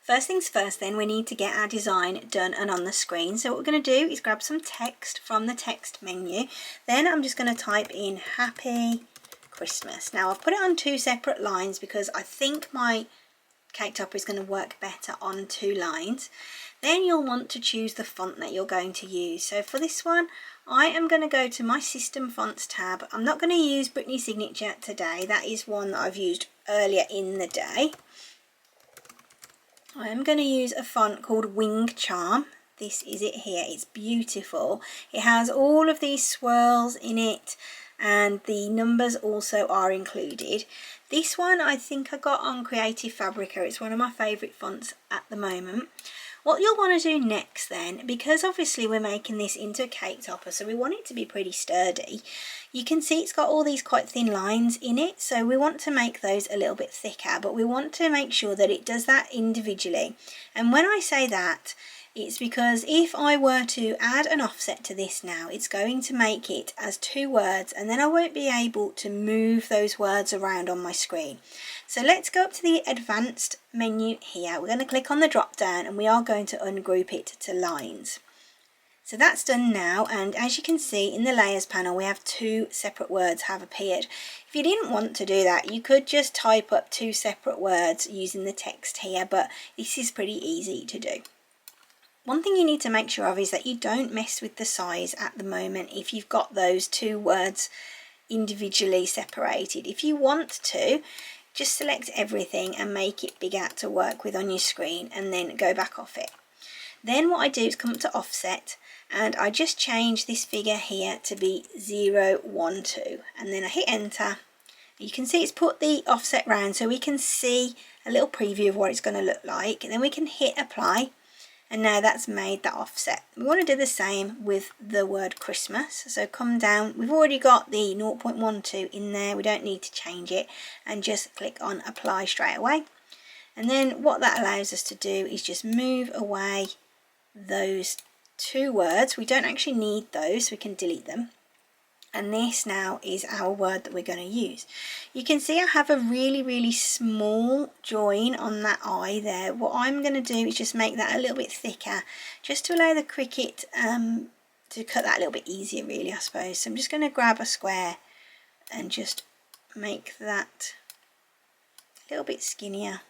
First things first then, we need to get our design done and on the screen. So what we're going to do is grab some text from the text menu. Then I'm just going to type in Happy Christmas. Now I've put it on 2 separate lines because I think my cake topper is going to work better on 2 lines. Then you'll want to choose the font that you're going to use. So for this one, I am going to go to my System Fonts tab. I'm not going to use Brittany Signature today. That is one that I've used earlier in the day. I am going to use a font called Wing Charm. This is it here. It's beautiful. It has all of these swirls in it, and the numbers also are included. This one I think I got on Creative Fabrica. It's one of my favourite fonts at the moment. What you'll want to do next then, because obviously we're making this into a cake topper, so we want it to be pretty sturdy. You can see it's got all these quite thin lines in it, so we want to make those a little bit thicker, but we want to make sure that it does that individually. And when I say that, it's because if I were to add an offset to this now, it's going to make it as 2 words, and then I won't be able to move those words around on my screen. So let's go up to the advanced menu here. We're going to click on the drop down and we are going to ungroup it to lines. So that's done now, and as you can see in the layers panel we have 2 separate words have appeared. If you didn't want to do that, you could just type up 2 separate words using the text here, but this is pretty easy to do. One thing you need to make sure of is that you don't mess with the size at the moment if you've got those 2 words individually separated. If you want to, just select everything and make it bigger to work with on your screen and then go back off it. Then what I do is come up to offset and I just change this figure here to be 012 and then I hit enter. You can see it's put the offset round so we can see a little preview of what it's going to look like, and then we can hit apply. And now that's made that offset. We want to do the same with the word Christmas. So come down, we've already got the 0.12 in there, we don't need to change it, and just click on apply straight away. And then what that allows us to do is just move away those 2 words. We don't actually need those, so we can delete them. And this now is our word that we're going to use. You can see I have a really small join on that eye there. What I'm going to do is just make that a little bit thicker, just to allow the Cricut to cut that a little bit easier really, I suppose. So I'm just going to grab a square and just make that a little bit skinnier.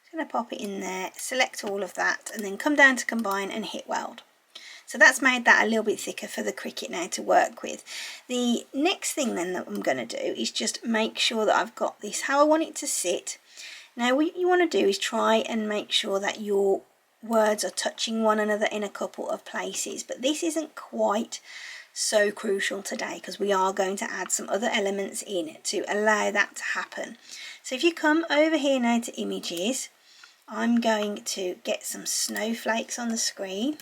Just going to pop it in there, select all of that, and then come down to combine and hit weld. So that's made that a little bit thicker for the Cricut now to work with. The next thing then that I'm going to do is just make sure that I've got this how I want it to sit. Now what you want to do is try and make sure that your words are touching one another in a couple of places, but this isn't quite so crucial today because we are going to add some other elements in to allow that to happen. So if you come over here now to images, I'm going to get some snowflakes on the screen.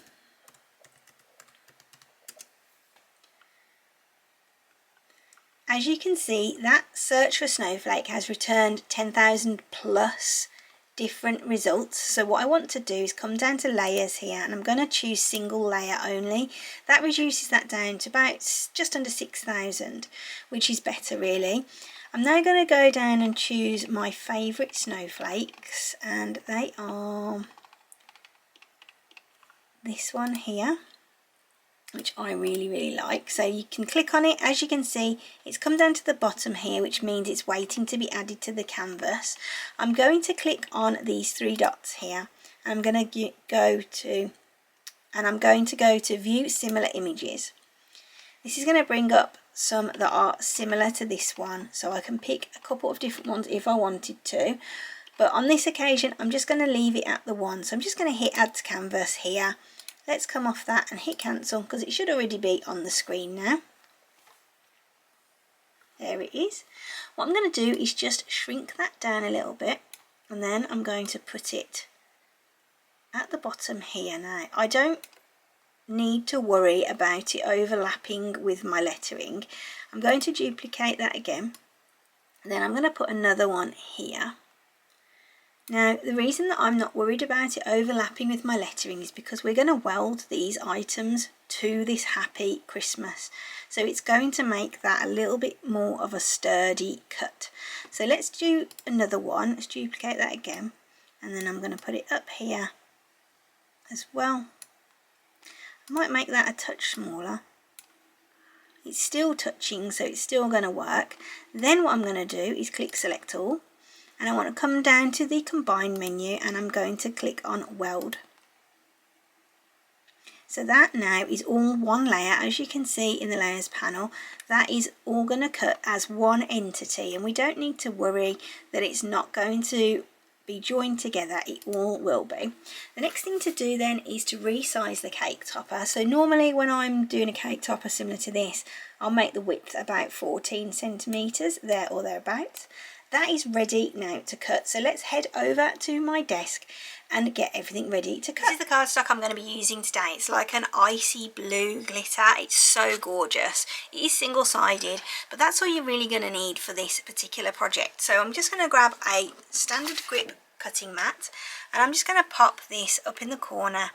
As you can see, that search for snowflake has returned 10,000 plus different results. So what I want to do is come down to layers here, and I'm going to choose single layer only. That reduces that down to about just under 6,000, which is better really. I'm now going to go down and choose my favourite snowflakes, and they are this one here, which I really like. So you can click on it. As you can see, it's come down to the bottom here, which means it's waiting to be added to the canvas. I'm going to click on these 3 dots here, and I'm going to go to view similar images. This is going to bring up some that are similar to this one, so I can pick a couple of different ones if I wanted to, but on this occasion I'm just going to leave it at the one. So I'm just going to hit add to canvas here. Let's come off that and hit cancel because it should already be on the screen now. There it is. What I'm going to do is just shrink that down a little bit, and then I'm going to put it at the bottom here. Now I don't need to worry about it overlapping with my lettering. I'm going to duplicate that again, and then I'm going to put another one here. Now the reason that I'm not worried about it overlapping with my lettering is because we're going to weld these items to this Happy Christmas, so it's going to make that a little bit more of a sturdy cut. So let's do another one. Let's duplicate that again. and then I'm going to put it up here as well. I might make that a touch smaller. It's still touching, so it's still going to work. Then what I'm going to do is click select all, and I want to come down to the combine menu, and I'm going to click on weld. So that now is all one layer. As you can see in the layers panel, that is all going to cut as one entity, and we don't need to worry that it's not going to be joined together. It all will be. The next thing to do then is to resize the cake topper. So normally when I'm doing a cake topper similar to this, I'll make the width about 14 centimeters, there or thereabouts. That is ready now to cut. So let's head over to my desk and get everything ready to cut. This is the cardstock I'm going to be using today. It's like an icy blue glitter. It's so gorgeous. It is single-sided, but that's all you're really going to need for this particular project. So I'm just going to grab a standard grip cutting mat, and I'm just going to pop this up in the corner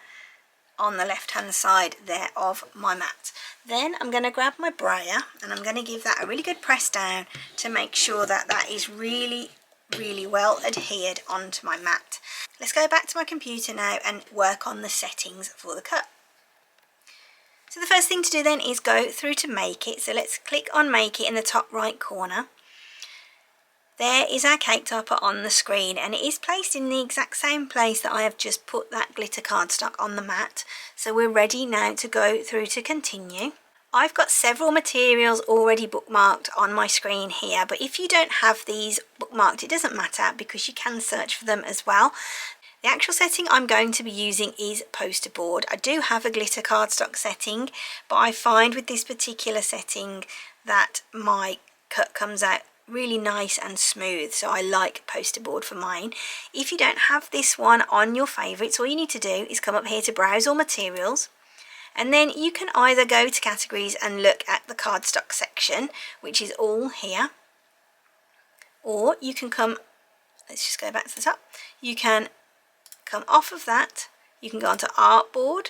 on the left hand side there of my mat. Then I'm going to grab my brayer, and I'm going to give that a really good press down to make sure that that is really well adhered onto my mat. Let's go back to my computer now and work on the settings for the cut. So the first thing to do then is go through to make it. So let's click on make it in the top right corner. There is our cake topper on the screen, and it is placed in the exact same place that I have just put that glitter cardstock on the mat. So we're ready now to go through to continue. I've got several materials already bookmarked on my screen here, but if you don't have these bookmarked, it doesn't matter because you can search for them as well. The actual setting I'm going to be using is poster board. I do have a glitter cardstock setting, but I find with this particular setting that my cut comes out really nice and smooth, so I like poster board for mine. If you don't have this one on your favourites, all you need to do is come up here to browse all materials, and then you can either go to categories and look at the cardstock section, which is all here, or you can come, let's just go back to the top, you can come off of that, you can go onto artboard,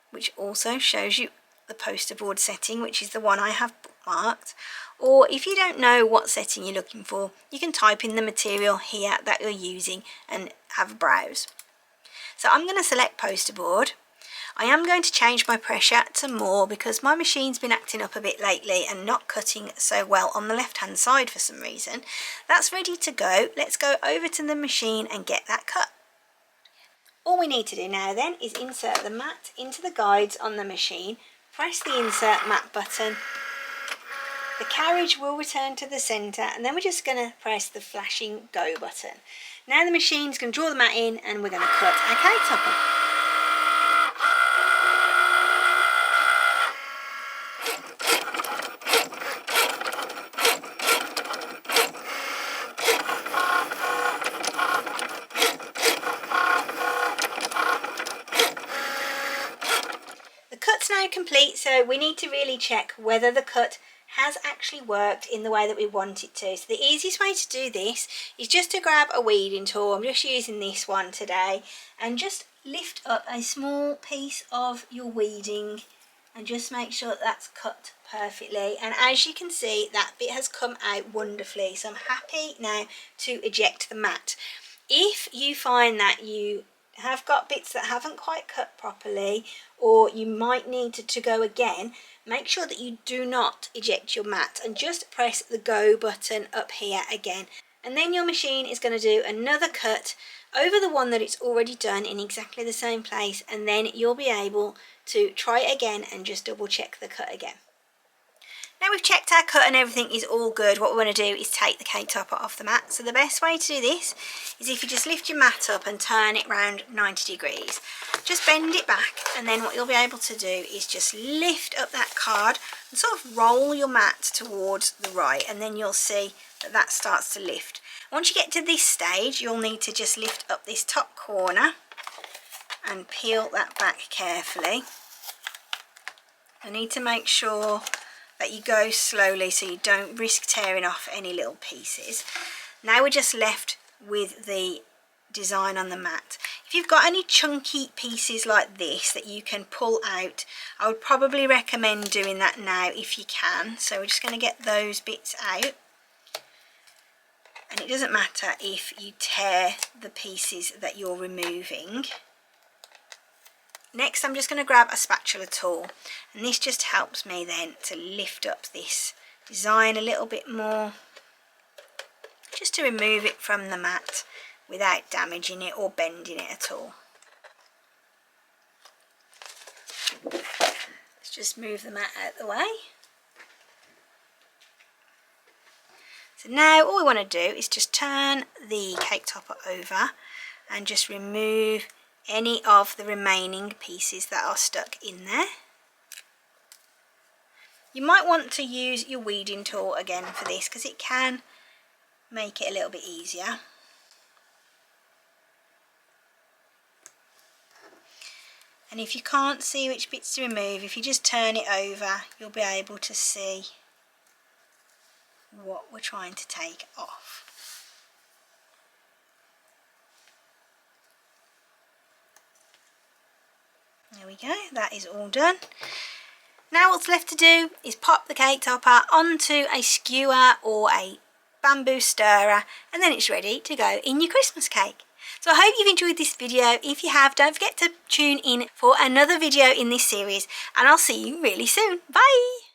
which also shows you the poster board setting, which is the one I have bookmarked. Or if you don't know what setting you're looking for, you can type in the material here that you're using and have a browse. So I'm going to select poster board. I am going to change my pressure to more because my machine's been acting up a bit lately and not cutting so well on the left hand side for some reason. That's ready to go. Let's go over to the machine and get that cut. All we need to do now then is insert the mat into the guides on the machine, press the insert mat button, the carriage will return to the centre, and then we're just going to press the flashing go button. Now the machine's going to draw the mat in and we're going to cut our cake topper. The cut's now complete, so we need to really check whether the cut has actually worked in the way that we want it to. So the easiest way to do this is just to grab a weeding tool. I'm just using this one today, and just lift up a small piece of your weeding and just make sure that that's cut perfectly. And as you can see, that bit has come out wonderfully, so I'm happy now to eject the mat. If you find that you have got bits that haven't quite cut properly, or you might need to go again, make sure that you do not eject your mat and just press the go button up here again, and then your machine is going to do another cut over the one that it's already done in exactly the same place, and then you'll be able to try it again and just double check the cut again. Now we've checked our cut and everything is all good, what we want to do is take the cake topper off the mat. So the best way to do this is if you just lift your mat up and turn it round 90 degrees. Just bend it back, and then what you'll be able to do is just lift up that card and sort of roll your mat towards the right, and then you'll see that that starts to lift. Once you get to this stage, you'll need to just lift up this top corner and peel that back carefully. I need to make sure that you go slowly so you don't risk tearing off any little pieces. Now we're just left with the design on the mat. If you've got any chunky pieces like this that you can pull out, I would probably recommend doing that now if you can. So we're just going to get those bits out. And it doesn't matter if you tear the pieces that you're removing. Next, I'm just going to grab a spatula tool, and this just helps me then to lift up this design a little bit more, just to remove it from the mat without damaging it or bending it at all. Let's just move the mat out of the way. So now all we want to do is just turn the cake topper over and just remove any of the remaining pieces that are stuck in there. You might want to use your weeding tool again for this, because it can make it a little bit easier. And if you can't see which bits to remove, if you just turn it over, you'll be able to see what we're trying to take off. There we go, that is all done. Now what's left to do is pop the cake topper onto a skewer or a bamboo stirrer, and then it's ready to go in your Christmas cake. So I hope you've enjoyed this video. If you have, don't forget to tune in for another video in this series, and I'll see you really soon. Bye!